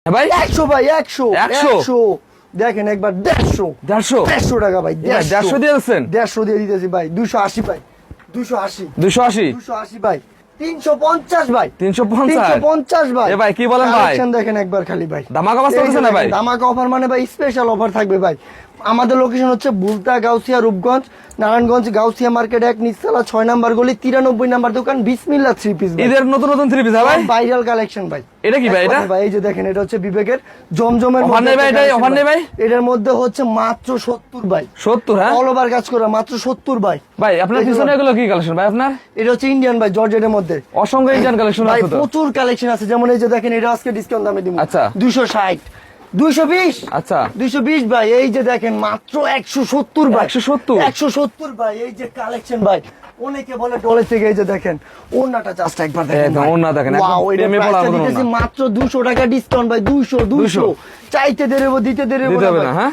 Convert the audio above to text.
ভাই 100 ভাই 100 100 দেখেন একবার 150 টাকা ভাই 150 দিয়ে দিচ্ছেন 150 দিয়ে দিতেছি ভাই 280 ভাই 280 280 ভাই 350 ভাই 350 ভাই এ ভাই কি বলেন ভাই কালেকশন দেখেন একবার খালি ভাই ধামাকা অফার চলছে না ভাই ধামাকা অফার মানে ভাই স্পেশাল অফার থাকবে ভাই আমাদের লোকেশন হচ্ছে বুলতা গাউসিয়া রূপগঞ্জ নারায়ণগঞ্জ গাউসিয়া মার্কেট 1 নিচতলা 6 নাম্বার গলি 93 নাম্বার দোকান বিসমিল্লাহ থ্রি পিস ঈদের নতুন নতুন থ্রি পিস ভাই ভাইরাল কালেকশন ভাই এটা কি ভাই এটা ভাই এই যে দেখেন এটা হচ্ছে বিবেকের জমজমের অফার নেই ভাই এটা অফার নেই ভাই এটার মধ্যে হচ্ছে মাত্র 70 ভাই 70 হ্যাঁ অল ওভার কাজ করা মাত্র 70 ভাই ভাই আপনার পিছনে এগুলো কি কালেকশন ভাই আপনার এটা হচ্ছে ইন্ডিয়ান ভাই জর্জেটের মধ্যে অসংখ্য ইন্ডিয়ান কালেকশন ভাই আছে তো প্রচুর কালেকশন আছে যেমন এই যে দেখেন এটা আজকে ডিসকাউন্ট দামে দিব আচ্ছা 260 220 আচ্ছা 220 ভাই এই যে দেখেন মাত্র 170 ভাই 170 ভাই এই যে কালেকশন ভাই অনেকে বলে ডলে থেকে এই যে দেখেন ওন্নাটা জাস্ট একবার দেখেন একদম ওন্না দেখেন ওয়াও এটা প্রেমে পড়ার মতো দিতেছি ওন্না। মাত্র 200 টাকা ডিসকাউন্ট ভাই 200 চাইতে দেব দিতে দেব দিতে হবে না হ্যাঁ